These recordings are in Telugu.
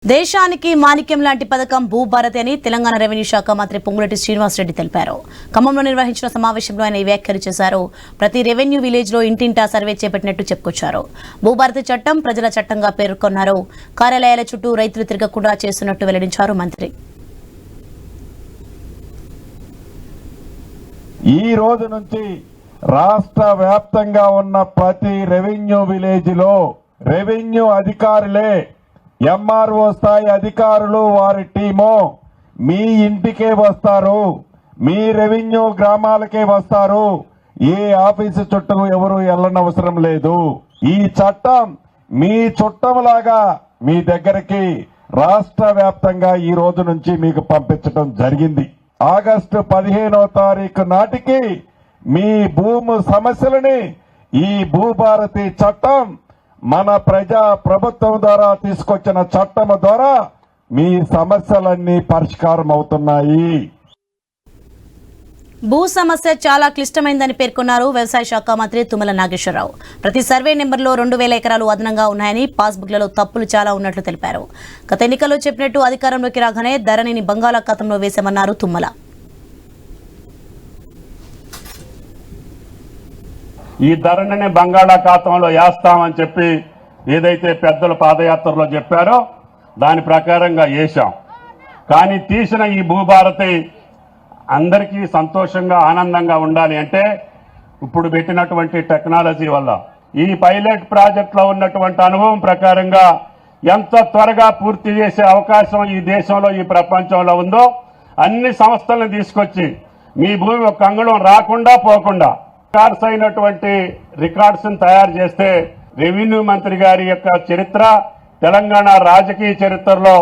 దేశానికి మాణిక్యం లాంటి పథకం భూభారతి అని తెలంగాణ రెవెన్యూ శాఖ మంత్రి పొంగులేటి శ్రీనివాసరెడ్డి తెలిపారు. ఖమ్మంలో నిర్వహించిన సమావేశంలో ఆయన ఈ వ్యాఖ్యలు చేశారు. ప్రతి రెవెన్యూ విలేజ్ లో ఇంటింటా సర్వే చేపట్టినట్టు చెప్పుకొచ్చారు. భూభారతి చట్టం ప్రజల చట్టంగా పేర్కొన్నారు. కార్యాలయాల చుట్టూ రైతులు తిరగకుండా చేస్తున్నట్టు వెల్లడించారు మంత్రి. ఈ రోజు నుంచి రాష్ట్ర వ్యాప్తంగా ఉన్న ప్రతి రెవెన్యూ విలేజ్ లో రెవెన్యూ అధికారులే ఎంఆర్ఓ స్థాయి అధికారులు వారి టీము మీ ఇంటికే వస్తారు, మీ రెవెన్యూ గ్రామాలకే వస్తారు. ఏ ఆఫీసు చుట్టూ ఎవరు వెళ్ళనవసరం లేదు. ఈ చట్టం మీ చుట్టంలాగా మీ దగ్గరికి రాష్ట్ర వ్యాప్తంగా ఈ రోజు నుంచి మీకు పంపించడం జరిగింది. ఆగస్టు 15వ తారీఖు నాటికి మీ భూమి సమస్యలని ఈ భూభారతి చట్టం మన ప్రజా ప్రభుత్వం ద్వారా తీసుకొచ్చిన చట్టం ద్వారా మీ సమస్యలన్నీ పరిష్కారం అవుతున్నాయి. భూ సమస్య చాలా క్లిష్టమైందని పేర్కొన్నారు వ్యవసాయ శాఖ మంత్రి తుమ్మల నాగేశ్వరరావు. ప్రతి సర్వే నెంబర్లో 2000 ఎకరాలు అదనంగా ఉన్నాయని, పాస్బుక్లలో తప్పులు చాలా ఉన్నట్లు తెలిపారు. గత ఎన్నికల్లో చెప్పినట్టు అధికారంలోకి రాగానే ధరణిని బంగాళాఖాతంలో వేశామన్నారు తుమ్మల. ఈ ధరణిని బంగాళాఖాతంలో వేస్తామని చెప్పి ఏదైతే పెద్దలు పాదయాత్రలో చెప్పారో దాని ప్రకారంగా వేశాం. కానీ తీసిన ఈ భూభారతి అందరికీ సంతోషంగా ఆనందంగా ఉండాలి అంటే ఇప్పుడు పెట్టినటువంటి టెక్నాలజీ వల్ల ఈ పైలట్ ప్రాజెక్టులో ఉన్నటువంటి అనుభవం ప్రకారంగా ఎంత త్వరగా పూర్తి చేసే అవకాశం ఈ దేశంలో ఈ ప్రపంచంలో ఉందో అన్ని సంస్థలను తీసుకొచ్చి మీ భూమి ఒక అంగుళం రాకుండా పోకుండా రికార్డ్స్ అయినటువంటి రికార్డ్స్ తయారు చేస్తే రెవెన్యూ మంత్రి గారి యొక్క చరిత్ర తెలంగాణ రాజకీయ చరిత్రలో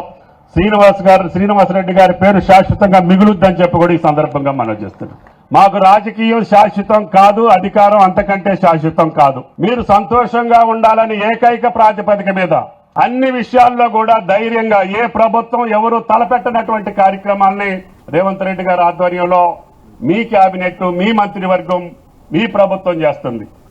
శ్రీనివాసరెడ్డి గారి పేరు శాశ్వతంగా మిగులుద్దని చెప్పి కూడా ఈ సందర్భంగా మనం చేస్తున్నాం. మాకు రాజకీయం శాశ్వతం కాదు, అధికారం అంతకంటే శాశ్వతం కాదు. మీరు సంతోషంగా ఉండాలని ఏకైక ప్రాతిపదిక మీద అన్ని విషయాల్లో కూడా ధైర్యంగా ఏ ప్రభుత్వం ఎవరు తలపెట్టనటువంటి కార్యక్రమాల్ని రేవంత్ రెడ్డి గారి ఆధ్వర్యంలో మీ కేబినెట్, మీ మంత్రివర్గం, మీ ప్రభుత్వం చేస్తుంది.